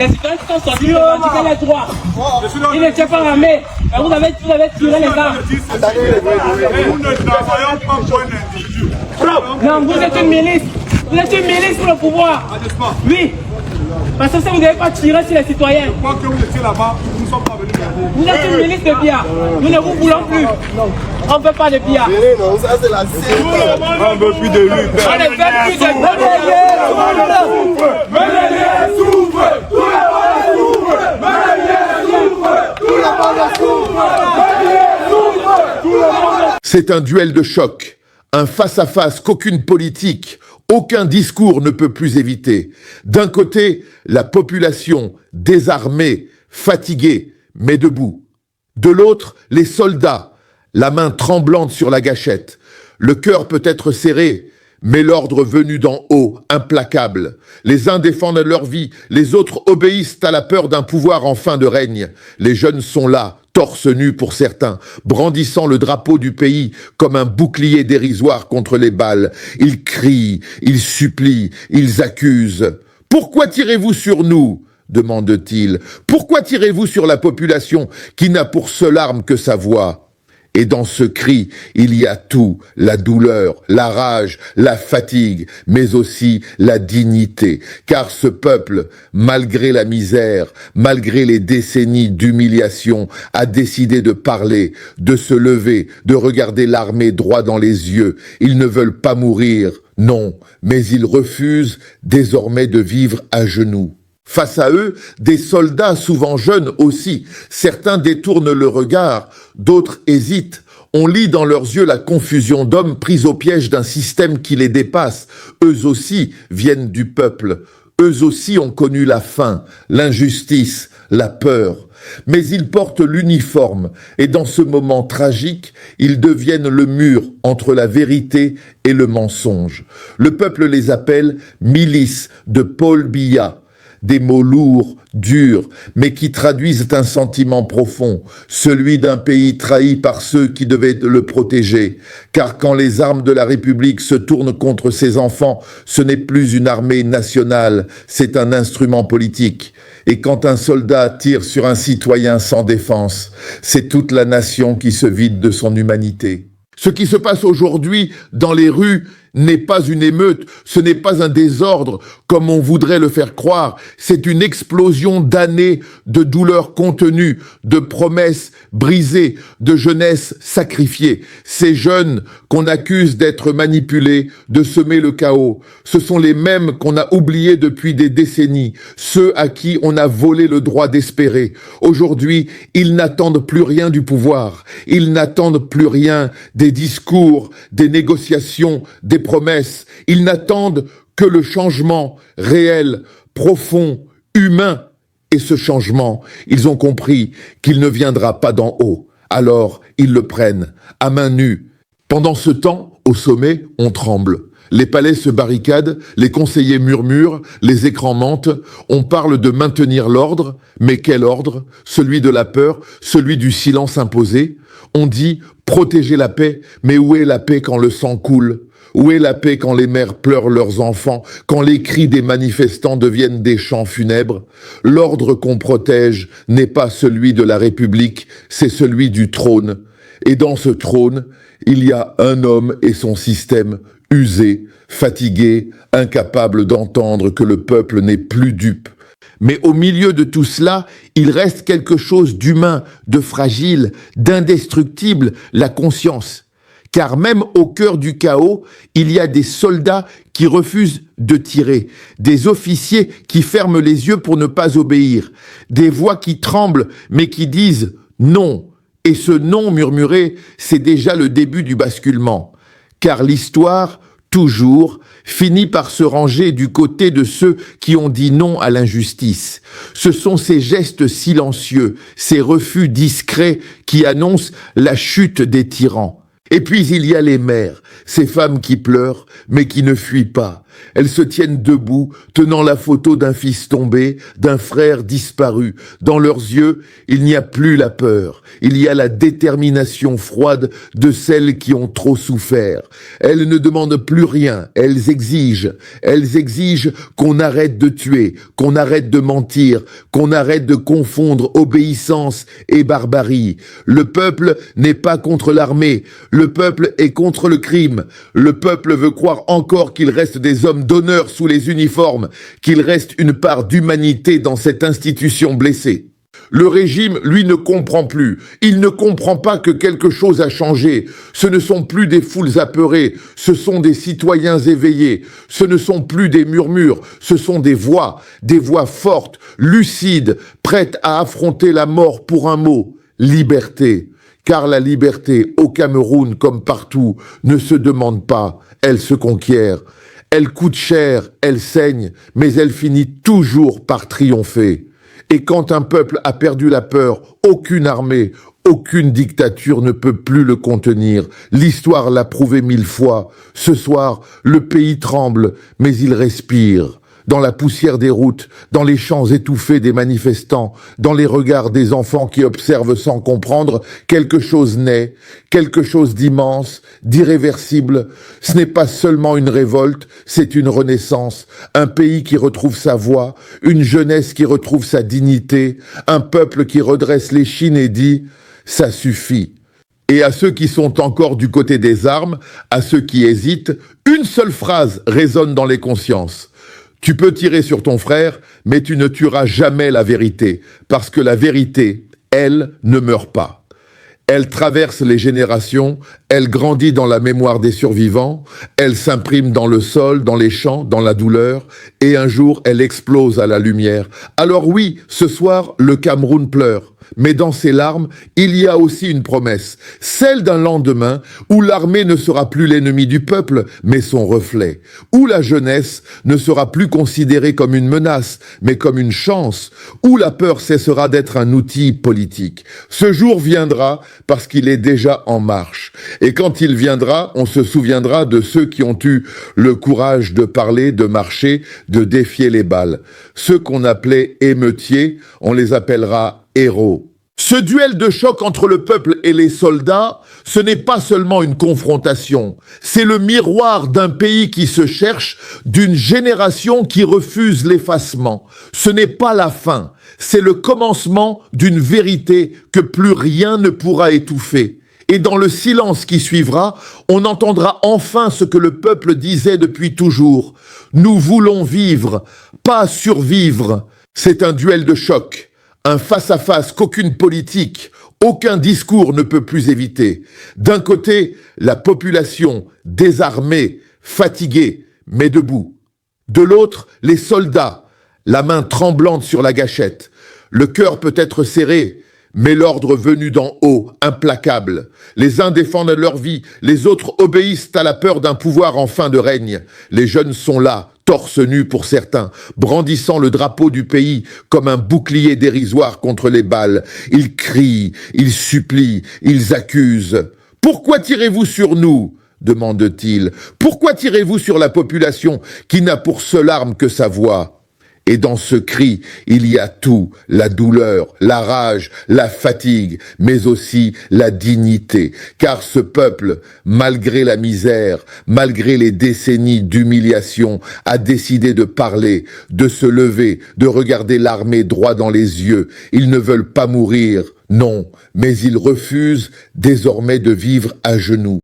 Les citoyens qui sont sortis revendiquer les droits. Ils n'étaient pas armés. Vous avez tiré les armes. Nous ne travaillons pas pour un individu. Non, vous êtes une milice. Vous êtes une milice pour le pouvoir. Oui. Parce que ça, vous n'avez pas tiré sur les citoyens. Je crois que vous étiez là-bas, nous ne sommes pas venus. Vous êtes une milice de Biya. Nous ne vous voulons plus. On ne veut pas de Biya. Non, ça c'est la scène. On ne veut plus de lui. On ne veut plus de Biya. C'est un duel de choc, un face-à-face qu'aucune politique, aucun discours ne peut plus éviter. D'un côté, la population désarmée, fatiguée, mais debout. De l'autre, les soldats, la main tremblante sur la gâchette. Le cœur peut être serré, mais l'ordre venu d'en haut, implacable. Les uns défendent leur vie, les autres obéissent à la peur d'un pouvoir en fin de règne. Les jeunes sont là, torse nu pour certains, brandissant le drapeau du pays comme un bouclier dérisoire contre les balles. Ils crient, ils supplient, ils accusent. « Pourquoi tirez-vous sur nous ?» demande-t-il. « Pourquoi tirez-vous sur la population qui n'a pour seule arme que sa voix ?» Et dans ce cri, il y a tout, la douleur, la rage, la fatigue, mais aussi la dignité. Car ce peuple, malgré la misère, malgré les décennies d'humiliation, a décidé de parler, de se lever, de regarder l'armée droit dans les yeux. Ils ne veulent pas mourir, non, mais ils refusent désormais de vivre à genoux. Face à eux, des soldats souvent jeunes aussi. Certains détournent le regard, d'autres hésitent. On lit dans leurs yeux la confusion d'hommes pris au piège d'un système qui les dépasse. Eux aussi viennent du peuple. Eux aussi ont connu la faim, l'injustice, la peur. Mais ils portent l'uniforme et dans ce moment tragique, ils deviennent le mur entre la vérité et le mensonge. Le peuple les appelle milices de Paul Biya. Des mots lourds, durs, mais qui traduisent un sentiment profond, celui d'un pays trahi par ceux qui devaient le protéger. Car quand les armes de la République se tournent contre ses enfants, ce n'est plus une armée nationale, c'est un instrument politique. Et quand un soldat tire sur un citoyen sans défense, c'est toute la nation qui se vide de son humanité. Ce qui se passe aujourd'hui dans les rues n'est pas une émeute, ce n'est pas un désordre comme on voudrait le faire croire, c'est une explosion d'années de douleurs contenues, de promesses brisées, de jeunesse sacrifiée. Ces jeunes qu'on accuse d'être manipulés, de semer le chaos, ce sont les mêmes qu'on a oubliés depuis des décennies, ceux à qui on a volé le droit d'espérer. Aujourd'hui, ils n'attendent plus rien du pouvoir, ils n'attendent plus rien des discours, des négociations, des promesses. Ils n'attendent que le changement réel, profond, humain. Et ce changement, ils ont compris qu'il ne viendra pas d'en haut. Alors, ils le prennent à main nue. Pendant ce temps, au sommet, on tremble. Les palais se barricadent, les conseillers murmurent, les écrans mentent. On parle de maintenir l'ordre, mais quel ordre? Celui de la peur, celui du silence imposé. On dit protéger la paix, mais où est la paix quand le sang coule? Où est la paix quand les mères pleurent leurs enfants, quand les cris des manifestants deviennent des chants funèbres? L'ordre qu'on protège n'est pas celui de la République, c'est celui du trône. Et dans ce trône, il y a un homme et son système usé, fatigué, incapable d'entendre que le peuple n'est plus dupe. Mais au milieu de tout cela, il reste quelque chose d'humain, de fragile, d'indestructible, la conscience. Car même au cœur du chaos, il y a des soldats qui refusent de tirer, des officiers qui ferment les yeux pour ne pas obéir, des voix qui tremblent mais qui disent non. Et ce non murmuré, c'est déjà le début du basculement. Car l'histoire, toujours, finit par se ranger du côté de ceux qui ont dit non à l'injustice. Ce sont ces gestes silencieux, ces refus discrets qui annoncent la chute des tyrans. Et puis il y a les mères, ces femmes qui pleurent, mais qui ne fuient pas, Elles se tiennent debout, tenant la photo d'un fils tombé, d'un frère disparu. Dans leurs yeux, il n'y a plus la peur. Il y a la détermination froide de celles qui ont trop souffert. Elles ne demandent plus rien. Elles exigent. Elles exigent qu'on arrête de tuer, qu'on arrête de mentir, qu'on arrête de confondre obéissance et barbarie. Le peuple n'est pas contre l'armée. Le peuple est contre le crime. Le peuple veut croire encore qu'il reste des hommes d'honneur sous les uniformes, qu'il reste une part d'humanité dans cette institution blessée. Le régime, lui, ne comprend plus. Il ne comprend pas que quelque chose a changé. Ce ne sont plus des foules apeurées, ce sont des citoyens éveillés. Ce ne sont plus des murmures, ce sont des voix fortes, lucides, prêtes à affronter la mort pour un mot, liberté. Car la liberté, au Cameroun comme partout, ne se demande pas, elle se conquiert. Elle coûte cher, elle saigne, mais elle finit toujours par triompher. Et quand un peuple a perdu la peur, aucune armée, aucune dictature ne peut plus le contenir. L'histoire l'a prouvé 1000 fois. Ce soir, le pays tremble, mais il respire. Dans la poussière des routes, dans les chants étouffés des manifestants, dans les regards des enfants qui observent sans comprendre, quelque chose naît, quelque chose d'immense, d'irréversible. Ce n'est pas seulement une révolte, c'est une renaissance, un pays qui retrouve sa voix, une jeunesse qui retrouve sa dignité, un peuple qui redresse l'échine et dit « ça suffit ». Et à ceux qui sont encore du côté des armes, à ceux qui hésitent, une seule phrase résonne dans les consciences. Tu peux tirer sur ton frère, mais tu ne tueras jamais la vérité, parce que la vérité, elle, ne meurt pas. Elle traverse les générations, elle grandit dans la mémoire des survivants, elle s'imprime dans le sol, dans les champs, dans la douleur, et un jour, elle explose à la lumière. Alors oui, ce soir, le Cameroun pleure. Mais dans ces larmes, il y a aussi une promesse, celle d'un lendemain où l'armée ne sera plus l'ennemi du peuple, mais son reflet, où la jeunesse ne sera plus considérée comme une menace, mais comme une chance, où la peur cessera d'être un outil politique. Ce jour viendra parce qu'il est déjà en marche. Et quand il viendra, on se souviendra de ceux qui ont eu le courage de parler, de marcher, de défier les balles. Ceux qu'on appelait émeutiers, on les appellera héros. Ce duel de choc entre le peuple et les soldats, ce n'est pas seulement une confrontation, c'est le miroir d'un pays qui se cherche, d'une génération qui refuse l'effacement. Ce n'est pas la fin, c'est le commencement d'une vérité que plus rien ne pourra étouffer. Et dans le silence qui suivra, on entendra enfin ce que le peuple disait depuis toujours. Nous voulons vivre, pas survivre. C'est un duel de choc. Un face-à-face qu'aucune politique, aucun discours ne peut plus éviter. D'un côté, la population désarmée, fatiguée, mais debout. De l'autre, les soldats, la main tremblante sur la gâchette. Le cœur peut être serré, mais l'ordre venu d'en haut, implacable. Les uns défendent leur vie, les autres obéissent à la peur d'un pouvoir en fin de règne. Les jeunes sont là, torse nu pour certains, brandissant le drapeau du pays comme un bouclier dérisoire contre les balles. Ils crient, ils supplient, ils accusent. « Pourquoi tirez-vous sur nous ?» demande-t-il. « Pourquoi tirez-vous sur la population qui n'a pour seule arme que sa voix ?» Et dans ce cri, il y a tout, la douleur, la rage, la fatigue, mais aussi la dignité. Car ce peuple, malgré la misère, malgré les décennies d'humiliation, a décidé de parler, de se lever, de regarder l'armée droit dans les yeux. Ils ne veulent pas mourir, non, mais ils refusent désormais de vivre à genoux.